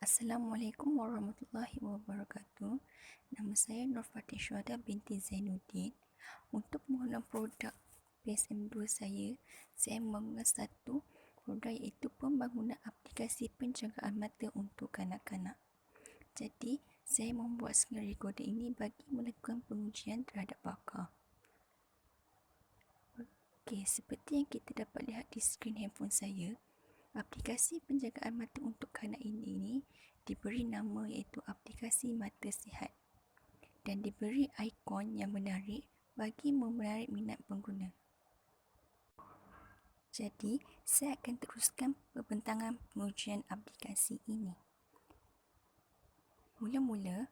Assalamualaikum warahmatullahi wabarakatuh. Nama saya Nurfatin Syuhada binti Zainuddin. Untuk pengguna produk PSM2 saya membangun satu produk iaitu pembangunan aplikasi penjagaan mata untuk kanak-kanak. Jadi, saya membuat skenario kode ini bagi melakukan pengujian terhadap bakar. Okey, seperti yang kita dapat lihat di skrin handphone saya, aplikasi penjagaan mata untuk kanak ini diberi nama iaitu aplikasi Mata Sihat dan diberi ikon yang menarik bagi menarik minat pengguna. Jadi, saya akan teruskan pembentangan pengujian aplikasi ini. Mula-mula,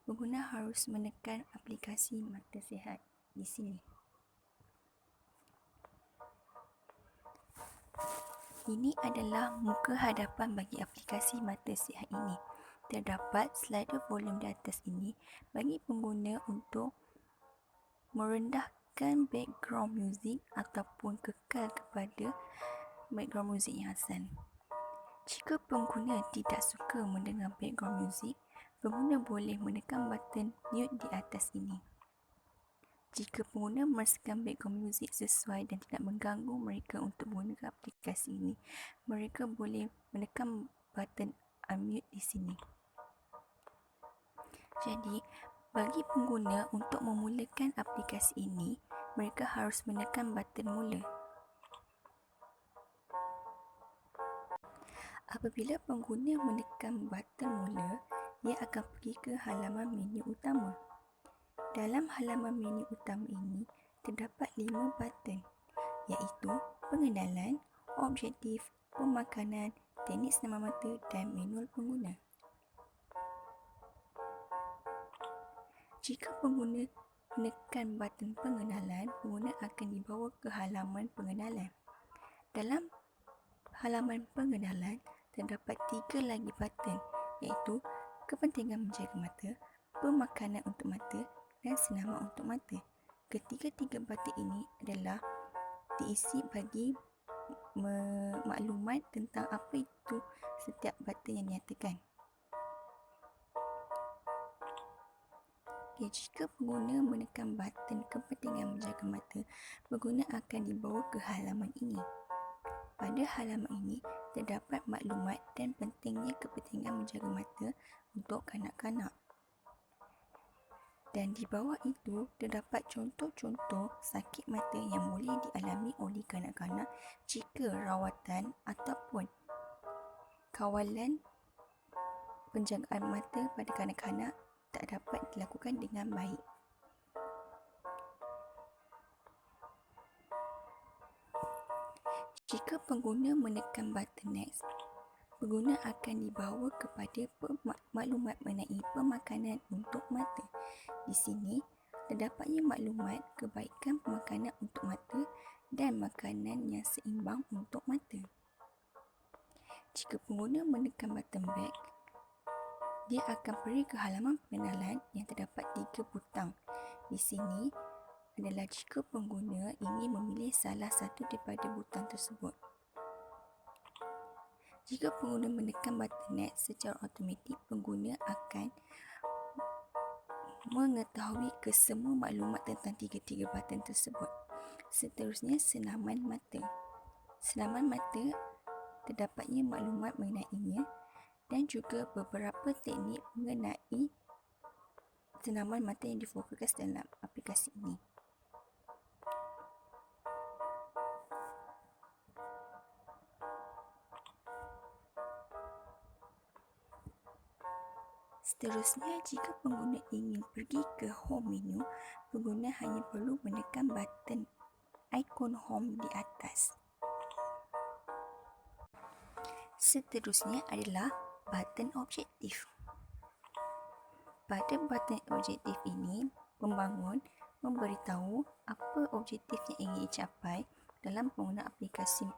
pengguna harus menekan aplikasi Mata Sihat di sini. Ini adalah muka hadapan bagi aplikasi Mata Sihat ini. Terdapat slider volume di atas ini bagi pengguna untuk merendahkan background music ataupun kekal kepada background music yang asal. Jika pengguna tidak suka mendengar background music, pengguna boleh menekan button mute di atas ini. Jika pengguna merasakan background music sesuai dan tidak mengganggu mereka untuk menggunakan aplikasi ini, mereka boleh menekan button unmute di sini. Jadi, bagi pengguna untuk memulakan aplikasi ini, mereka harus menekan button mula. Apabila pengguna menekan button mula, ia akan pergi ke halaman menu utama. Dalam halaman menu utama ini, terdapat 5 button, iaitu pengenalan, objektif, pemakanan, teknik senaman mata dan manual pengguna. Jika pengguna menekan button pengenalan, pengguna akan dibawa ke halaman pengenalan. Dalam halaman pengenalan, terdapat 3 lagi button, iaitu kepentingan menjaga mata, pemakanan untuk mata dan senaman untuk mata. Ketiga-tiga button ini adalah diisi bagi maklumat tentang apa itu setiap button yang dinyatakan. Jika pengguna menekan button kepentingan menjaga mata, pengguna akan dibawa ke halaman ini. Pada halaman ini, terdapat maklumat dan pentingnya kepentingan menjaga mata untuk kanak-kanak. Dan di bawah itu, terdapat contoh-contoh sakit mata yang boleh dialami oleh kanak-kanak jika rawatan ataupun kawalan penjagaan mata pada kanak-kanak tak dapat dilakukan dengan baik. Jika pengguna menekan button next, pengguna akan dibawa kepada maklumat mengenai pemakanan untuk mata. Di sini, terdapatnya maklumat kebaikan pemakanan untuk mata dan makanan yang seimbang untuk mata. Jika pengguna menekan button back, dia akan pergi ke halaman pengenalan yang terdapat 3 butang. Di sini adalah jika pengguna ingin memilih salah satu daripada butang tersebut. Jika pengguna menekan button next, secara automatik pengguna akan mengetahui kesemua maklumat tentang 3 button tersebut. Seterusnya, senaman mata. Senaman mata terdapatnya maklumat mengenainya dan juga beberapa teknik mengenai senaman mata yang difokuskan dalam aplikasi ini. Seterusnya, jika pengguna ingin pergi ke home menu, pengguna hanya perlu menekan button ikon home di atas. Seterusnya adalah button objektif. Pada button objektif ini, pembangun memberitahu apa objektif yang ingin dicapai dalam penggunaan aplikasi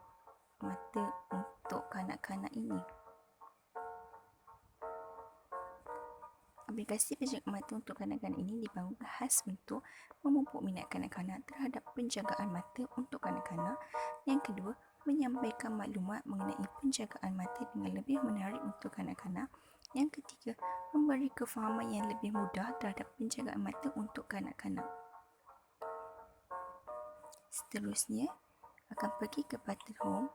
mata untuk kanak-kanak ini. Aplikasi penjagaan mata untuk kanak-kanak ini dibangun khas untuk memupuk minat kanak-kanak terhadap penjagaan mata untuk kanak-kanak. Yang kedua, menyampaikan maklumat mengenai penjagaan mata dengan lebih menarik untuk kanak-kanak. Yang ketiga, memberi kefahaman yang lebih mudah terhadap penjagaan mata untuk kanak-kanak. Seterusnya, akan pergi ke button home.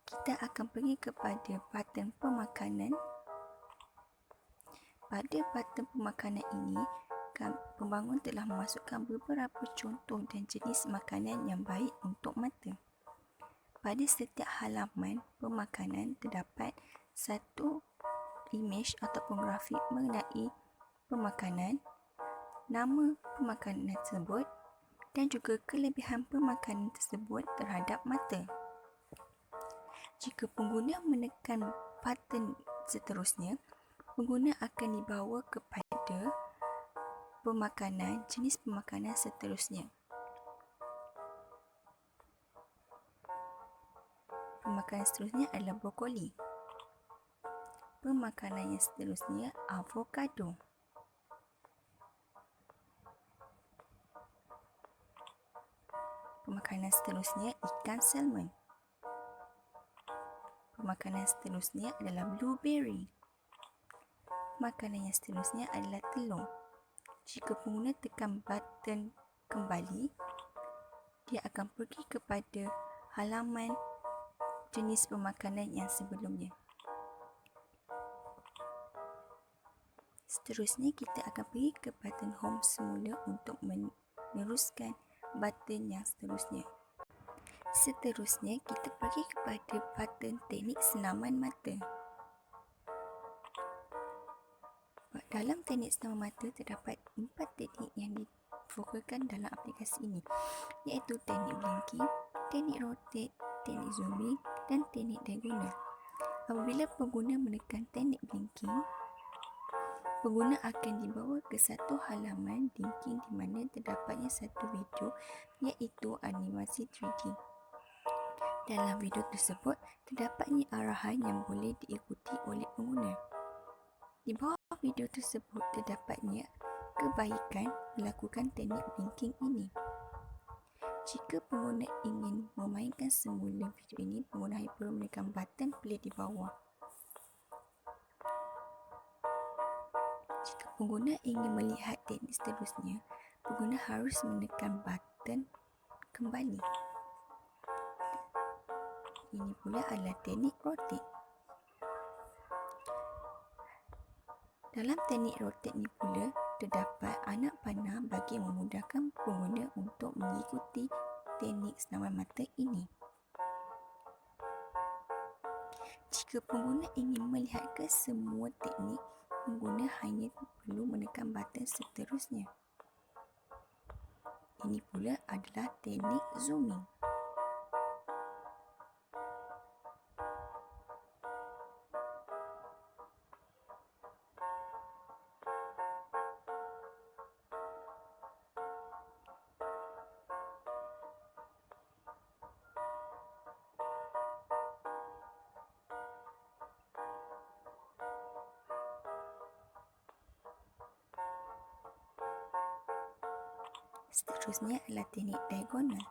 Kita akan pergi kepada button pemakanan. Pada button pemakanan ini, pembangun telah memasukkan beberapa contoh dan jenis makanan yang baik untuk mata. Pada setiap halaman pemakanan terdapat satu imej ataupun grafik mengenai pemakanan, nama pemakanan tersebut dan juga kelebihan pemakanan tersebut terhadap mata. Jika pengguna menekan button seterusnya, pengguna akan dibawa kepada jenis pemakanan seterusnya. Pemakanan seterusnya adalah brokoli. Pemakanan yang seterusnya avokado. Pemakanan seterusnya ikan salmon. Pemakanan seterusnya adalah blueberry. Makanan yang seterusnya adalah telur. Jika pengguna tekan button kembali, dia akan pergi kepada halaman jenis pemakanan yang sebelumnya. Seterusnya, kita akan pergi ke button home semula untuk meneruskan button yang seterusnya. Seterusnya, kita pergi kepada button teknik senaman mata. Dalam teknik senaman mata terdapat 4 teknik yang difokuskan dalam aplikasi ini, iaitu teknik blinking, teknik rotate, teknik zooming dan teknik diagonal. Apabila pengguna menekan teknik blinking, pengguna akan dibawa ke satu halaman blinking di mana terdapatnya satu video, iaitu animasi 3D. Dalam video tersebut, terdapatnya arahan yang boleh diikuti oleh pengguna. Di bawah video tersebut, terdapatnya kebaikan melakukan teknik blinking ini. Jika pengguna ingin memainkan semula video ini, pengguna hanya perlu menekan button play di bawah. Jika pengguna ingin melihat teknik seterusnya, pengguna harus menekan button kembali. Ini pula adalah teknik rotate. Dalam teknik rotate ni pula, terdapat anak panah bagi memudahkan pengguna untuk mengikuti teknik senaman mata ini. Jika pengguna ingin melihat ke semua teknik, pengguna hanya perlu menekan button seterusnya. Ini pula adalah teknik zooming. Seterusnya adalah teknik diagonal.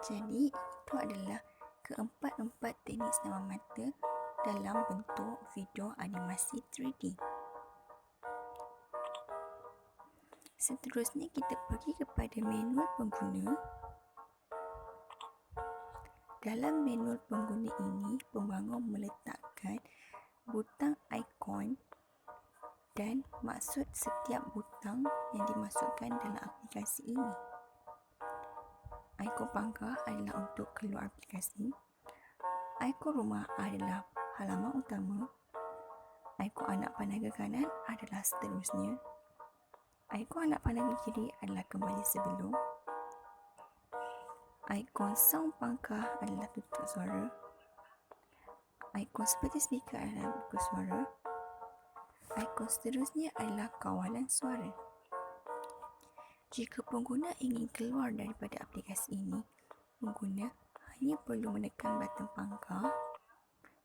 Jadi, itu adalah keempat-empat teknik senaman mata dalam bentuk video animasi 3D. Seterusnya, kita pergi kepada manual pengguna. Dalam manual pengguna ini, pembangun meletakkan butang ikon dan maksud setiap butang yang dimasukkan dalam aplikasi ini. Ikon pangkah adalah untuk keluar aplikasi. Ikon rumah adalah halaman utama. Ikon anak panah ke kanan adalah seterusnya. Ikon anak panah ke kiri adalah kembali sebelum. Ikon sound pangkah adalah tutup suara. Ikon seperti speaker adalah buka suara. Ikon seterusnya adalah kawalan suara. Jika pengguna ingin keluar daripada aplikasi ini, pengguna hanya perlu menekan button pangkal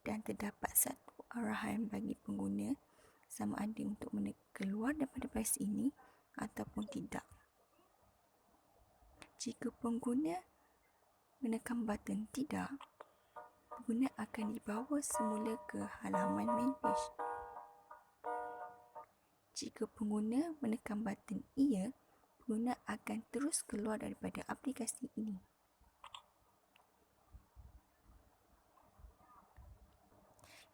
dan terdapat satu arahan bagi pengguna sama ada untuk keluar daripada aplikasi ini ataupun tidak. Jika pengguna menekan button tidak, pengguna akan dibawa semula ke halaman main page. Jika pengguna menekan button ya, pengguna akan terus keluar daripada aplikasi ini.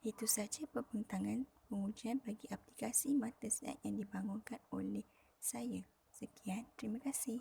Itu sahaja pembintangan pengujian bagi aplikasi Mata Sihat yang dibangunkan oleh saya. Sekian, terima kasih.